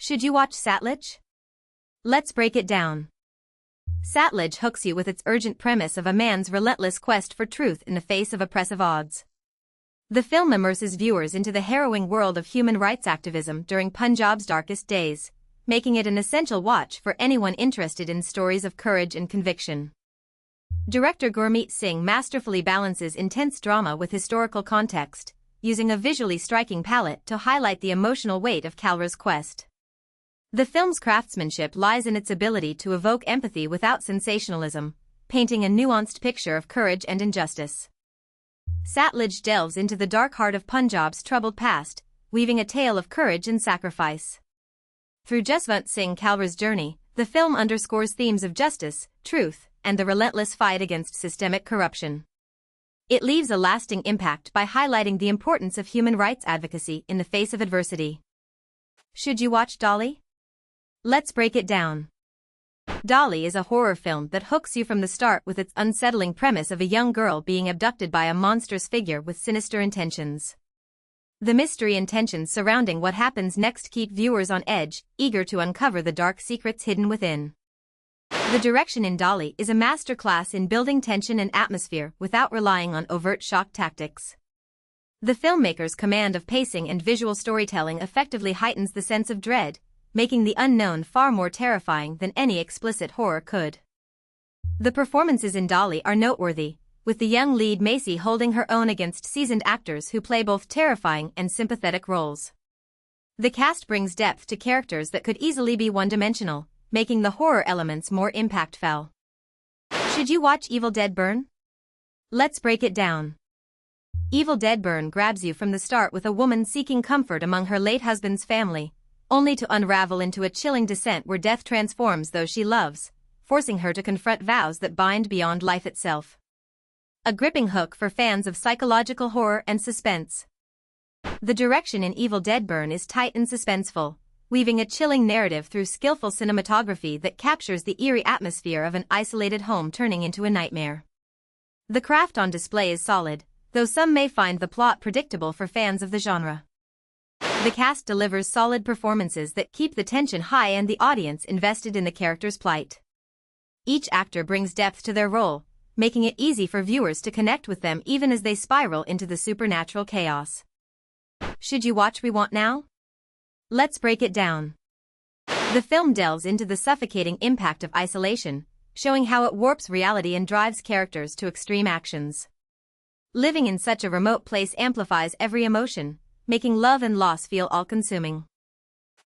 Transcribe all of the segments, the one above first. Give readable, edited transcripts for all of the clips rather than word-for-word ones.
Should you watch Satluj? Let's break it down. Satluj hooks you with its urgent premise of a man's relentless quest for truth in the face of oppressive odds. The film immerses viewers into the harrowing world of human rights activism during Punjab's darkest days, making it an essential watch for anyone interested in stories of courage and conviction. Director Gurmeet Singh masterfully balances intense drama with historical context, using a visually striking palette to highlight the emotional weight of Kalra's quest. The film's craftsmanship lies in its ability to evoke empathy without sensationalism, painting a nuanced picture of courage and injustice. Satluj delves into the dark heart of Punjab's troubled past, weaving a tale of courage and sacrifice. Through Jaswant Singh Kalra's journey, the film underscores themes of justice, truth, and the relentless fight against systemic corruption. It leaves a lasting impact by highlighting the importance of human rights advocacy in the face of adversity. Should you watch Dolly? Let's break it down. Dolly is a horror film that hooks you from the start with its unsettling premise of a young girl being abducted by a monstrous figure with sinister intentions. The mystery and tensions surrounding what happens next keep viewers on edge, eager to uncover the dark secrets hidden within. The direction in Dolly is a masterclass in building tension and atmosphere without relying on overt shock tactics. The filmmaker's command of pacing and visual storytelling effectively heightens the sense of dread, making the unknown far more terrifying than any explicit horror could. The performances in Dolly are noteworthy, with the young lead Macy holding her own against seasoned actors who play both terrifying and sympathetic roles. The cast brings depth to characters that could easily be one-dimensional, making the horror elements more impactful. Should you watch Evil Dead Burn? Let's break it down. Evil Dead Burn grabs you from the start with a woman seeking comfort among her late husband's family, only to unravel into a chilling descent where death transforms those she loves, forcing her to confront vows that bind beyond life itself. A gripping hook for fans of psychological horror and suspense. The direction in Evil Dead Burn is tight and suspenseful, weaving a chilling narrative through skillful cinematography that captures the eerie atmosphere of an isolated home turning into a nightmare. The craft on display is solid, though some may find the plot predictable for fans of the genre. The cast delivers solid performances that keep the tension high and the audience invested in the character's plight. Each actor brings depth to their role, making it easy for viewers to connect with them even as they spiral into the supernatural chaos. Should you watch We Want Now? Let's break it down. The film delves into the suffocating impact of isolation, showing how it warps reality and drives characters to extreme actions. Living in such a remote place amplifies every emotion, making love and loss feel all-consuming.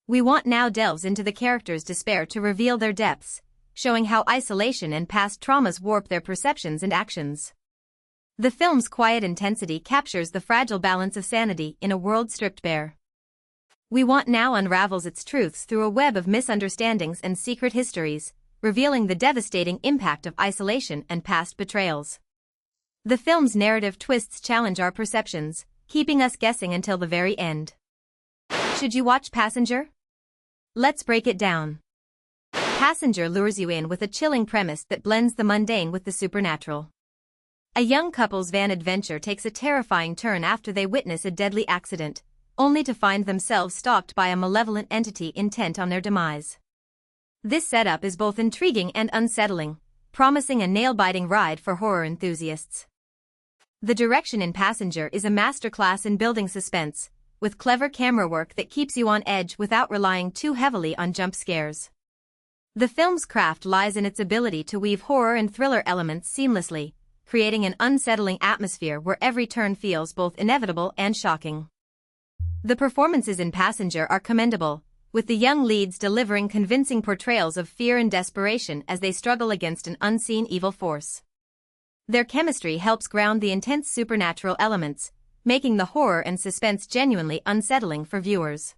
We Want Now delves into the characters' despair to reveal their depths, showing how isolation and past traumas warp their perceptions and actions. The film's quiet intensity captures the fragile balance of sanity in a world stripped bare. We Want Now unravels its truths through a web of misunderstandings and secret histories, revealing the devastating impact of isolation and past betrayals. The film's narrative twists challenge our perceptions, keeping us guessing until the very end. Should you watch Passenger? Let's break it down. Passenger lures you in with a chilling premise that blends the mundane with the supernatural. A young couple's van adventure takes a terrifying turn after they witness a deadly accident, only to find themselves stalked by a malevolent entity intent on their demise. This setup is both intriguing and unsettling, promising a nail-biting ride for horror enthusiasts. The direction in Passenger is a masterclass in building suspense, with clever camera work that keeps you on edge without relying too heavily on jump scares. The film's craft lies in its ability to weave horror and thriller elements seamlessly, creating an unsettling atmosphere where every turn feels both inevitable and shocking. The performances in Passenger are commendable, with the young leads delivering convincing portrayals of fear and desperation as they struggle against an unseen evil force. Their chemistry helps ground the intense supernatural elements, making the horror and suspense genuinely unsettling for viewers.